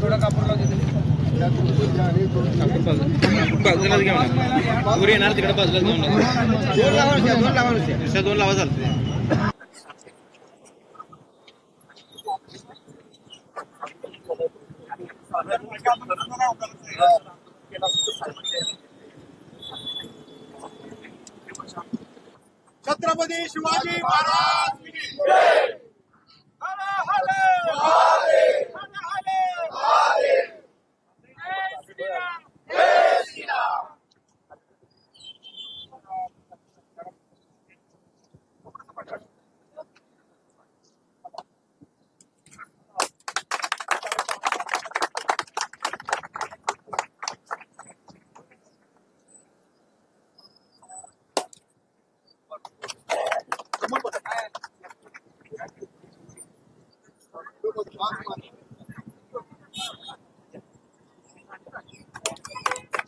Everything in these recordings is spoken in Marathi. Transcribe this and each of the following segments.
थोडा कापूर लावते बाजूला घेऊन पुरी येणार तिकडे बाजूला घेऊन दोन लावा चालते. छत्रपती शिवाजी महाराज की जय.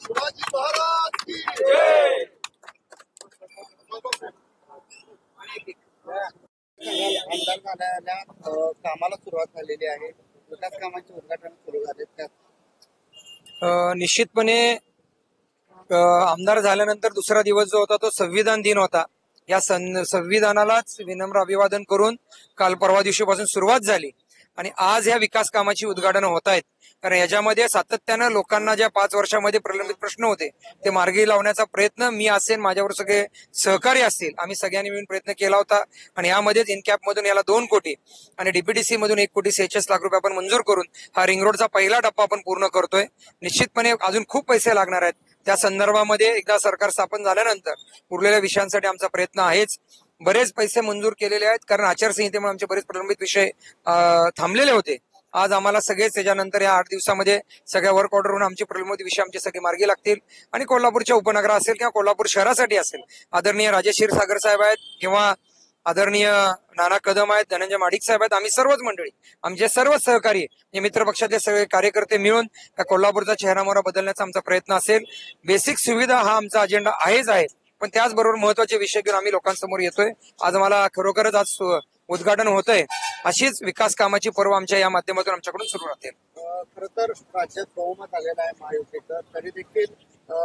शिवाजी महाराज की जय. आमदार झाल्याला कामाला सुरुवात झालेली आहे. विकास कामांचे उद्घाटन सुरू झाले. निश्चितपणे आमदार झाल्यानंतर दुसरा दिवस जो होता तो संविधान दिन होता. या संविधानालाच विनम्र अभिवादन करून काल परवा दिवशीपासून सुरुवात झाली आणि आज ह्या विकास कामाची उद्घाटनं होत आहेत. कारण याच्यामध्ये सातत्यानं लोकांना ज्या 5 वर्षामध्ये प्रलंबित प्रश्न होते ते मार्गी लावण्याचा प्रयत्न मी असेल, माझ्यावर सगळे सहकारी असतील, आम्ही सगळ्यांनी मिळून प्रयत्न केला होता. आणि यामध्येच इनकॅप मधून याला 2 कोटी आणि डीपीडीसी मधून 1,46 लाख रुपये आपण मंजूर करून हा रिंग रोडचा पहिला टप्पा आपण पूर्ण करतोय. निश्चितपणे अजून खूप पैसे लागणार आहेत. त्या संदर्भामध्ये एकदा सरकार स्थापन झाल्यानंतर उरलेल्या विषयांसाठी आमचा प्रयत्न आहेच. बरेच पैसे मंजूर केलेले आहेत कारण आचारसंहितेमुळे आमचे बरेच प्रलंबित विषय थांबलेले होते. आज आम्हाला सगळेच त्याच्यानंतर या 8 दिवसामध्ये सगळ्या वर्क ऑर्डरवरून आमचे प्रलंबित विषय आमचे सगळे मार्गी लागतील. आणि कोल्हापूरच्या उपनगरा असेल किंवा कोल्हापूर शहरासाठी असेल, आदरणीय राजेश क्षीरसागर साहेब आहेत किंवा आदरणीय नाना कदम आहेत, धनंजय माडिक साहेब आहेत, आम्ही सर्वच मंडळी, आमचे सर्व सहकारी, मित्र पक्षाचे सगळे कार्यकर्ते मिळून त्या कोल्हापूरचा चेहरामोहरा बदलण्याचा आमचा प्रयत्न असेल. बेसिक सुविधा हा आमचा अजेंडा आहेच आहे, पण त्याचबरोबर महत्वाचे विषय घेऊन आम्ही लोकांसमोर येतोय. आज मला खरोखरच आज उद्घाटन होतंय. अशीच विकास कामाची पर्व आमच्या या माध्यमातून आमच्याकडून सुरू राहतील. खरं तर राज्यात बहुमत आलेलं आहे महायुतीचं, तरी देखील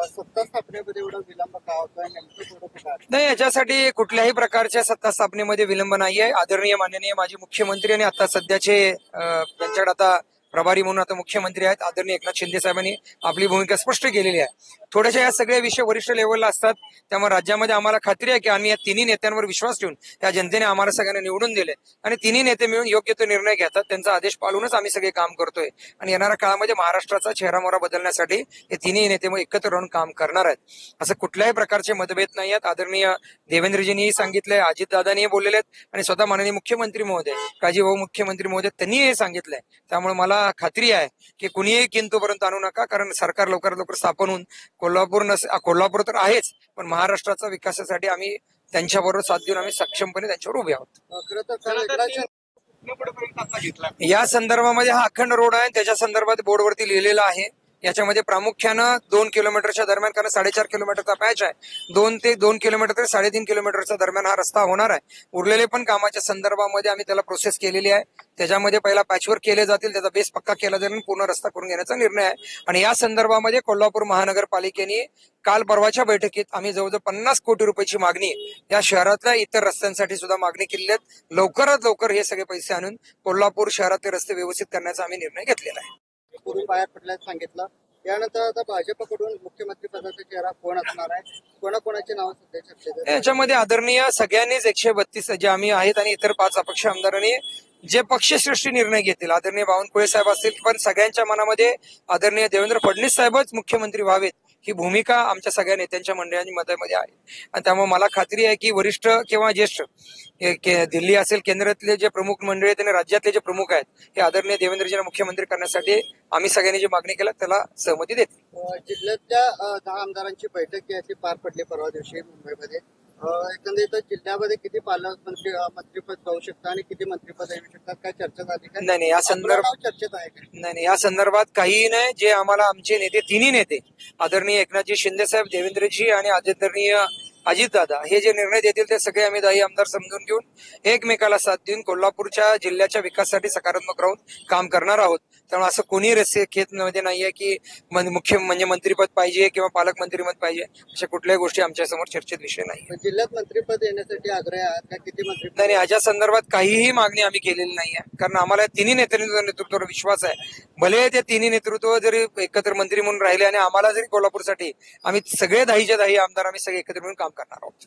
सत्ता स्थापनेमध्ये एवढा विलंब का होतोय, नेमकं नाही, याच्यासाठी कुठल्याही प्रकारच्या सत्ता स्थापनेमध्ये विलंब नाहीये. आदरणीय माननीय माजी मुख्यमंत्री आणि आता सध्याचे त्यांच्याकडे आता प्रभारी म्हणून आता मुख्यमंत्री आहेत आदरणीय एकनाथ शिंदे साहेबांनी आपली भूमिका स्पष्ट केलेली आहे. थोड्याशा या सगळे विषय वरिष्ठ लेवलला असतात, त्यामुळे राज्यामध्ये आम्हाला खात्री आहे की आम्ही या तिन्ही नेत्यांवर विश्वास ठेवून या जनतेने आम्हाला सगळ्यांना निवडून दिले आणि तिन्ही नेते मिळून योग्य तो निर्णय घेतात. त्यांचा आदेश पाळूनच आम्ही सगळे काम करतोय आणि येणाऱ्या काळामध्ये महाराष्ट्राचा चेहरामोहरा बदलण्यासाठी हे तिन्ही नेते मग एकत्र राहून काम करणार आहेत. असं कुठल्याही प्रकारचे मतभेद नाही आहेत. आदरणीय देवेंद्रजींनीही सांगितलंय, अजितदादांनीही बोललेले आहेत आणि स्वतः माननीय मुख्यमंत्री महोदय, काळजीभाऊ मुख्यमंत्री महोदय त्यांनीही हे सांगितलंय. त्यामुळे मला खात्री आहे की कुणीही किंतूपर्यंत आणू नका, कारण सरकार लवकरात लवकर स्थापन होऊन कोल्हापूर तर आहेच, पण महाराष्ट्राचा विकासासाठी आम्ही त्यांच्याबरोबर साथ देऊन आम्ही सक्षमपणे त्यांच्यावर उभे आहोत. या संदर्भामध्ये हा अखंड रोड आहे, त्याच्या संदर्भात बोर्डवरती लिहिलेला आहे. याच्यामध्ये प्रामुख्यानं 2 किलोमीटरच्या दरम्यान, कारण 4.5 किलोमीटरचा पॅच आहे, 2 ते 2 किलोमीटर ते 3.5 किलोमीटरच्या दरम्यान हा रस्ता होणार आहे. उरलेले पण कामाच्या संदर्भामध्ये आम्ही त्याला प्रोसेस केलेली आहे. त्याच्यामध्ये पहिला पॅचवर केले जातील, त्याचा बेस पक्का केला जाईल आणि पूर्ण रस्ता करून घेण्याचा निर्णय आहे. आणि या संदर्भामध्ये कोल्हापूर महानगरपालिकेने काल परवाच्या बैठकीत आम्ही जवळजवळ 50 कोटी रुपयाची मागणी या शहरातल्या इतर रस्त्यांसाठी सुद्धा मागणी केली आहे. लवकरात लवकर हे सगळे पैसे आणून कोल्हापूर शहरातले रस्ते व्यवस्थित करण्याचा आम्ही निर्णय घेतलेला आहे. पूर्वी बाहेर पडल्याचं सांगितलं. यानंतर आता भाजपकडून मुख्यमंत्री पदाचा चेहरा कोण असणार आहे, कोणाकोणाची नावं सध्या चर्चेत? याच्यामध्ये आदरणीय सगळ्यांनीच 132 जे आम्ही आहेत आणि इतर 5 अपक्ष आमदारांनी जे पक्षश्रेष्ठी निर्णय घेतील, आदरणीय बावनकुळे साहेब असतील, पण सगळ्यांच्या मनामध्ये आदरणीय देवेंद्र फडणवीस साहेबच मुख्यमंत्री व्हावेत ही भूमिका आमच्या सगळ्या नेत्यांच्या मंडळांच्या मतामध्ये आहे. आणि त्यामुळे मला खात्री आहे की वरिष्ठ किंवा ज्येष्ठ दिल्ली असेल, केंद्रातले जे प्रमुख मंडळी आहेत आणि राज्यातले जे प्रमुख आहेत, हे आदरणीय देवेंद्रजींना मुख्यमंत्री करण्यासाठी आम्ही सगळ्यांनी जी मागणी केली त्याला सहमती देतील. जिल्ह्यातल्या 10 आमदारांची बैठक याची पार पडली परवा दिवशी मुंबईमध्ये. एकंदरीत जिल्ह्यामध्ये किती पालकमंत्री मंत्रीपद जाऊ शकतं आणि किती मंत्रीपद येऊ शकतात, काय चर्चा झाली का? नाही, या संदर्भात चर्चेत आहे का? नाही, या संदर्भात काहीही नाही. जे आम्हाला आमचे नेते, तिन्ही नेते आदरणीय एकनाथजी शिंदे साहेब, देवेंद्रजी आणि आदरणीय अजितदादा हे जे निर्णय देतील ते सगळे आम्ही 10 आमदार समजून घेऊन एकमेकाला साथ देऊन कोल्हापूरच्या जिल्ह्याच्या विकासासाठी सकारात्मक राहून काम करणार आहोत. त्यामुळे असं कोणी रस्ते खेतमध्ये नाहीये की मुख्य म्हणजे मंत्रीपद पाहिजे किंवा पालकमंत्रीपद पाहिजे, अशा कुठल्याही गोष्टी आमच्या समोर चर्चेत विषय नाही. जिल्ह्यात मंत्रीपद येण्यासाठी आग्रह आहात का? किती मंत्रीपद? नाही, याच्या संदर्भात काहीही मागणी आम्ही केलेली नाहीये, कारण आम्हाला तिन्ही नेतृत्वावर विश्वास आहे. भले ते तिन्ही नेतृत्व जरी एकत्र मंत्री म्हणून राहिले आणि आम्हाला जरी कोल्हापूरसाठी आम्ही सगळे 10च्या 10 आमदार आम्ही सगळे एकत्र म्हणून काम करणार आहोत.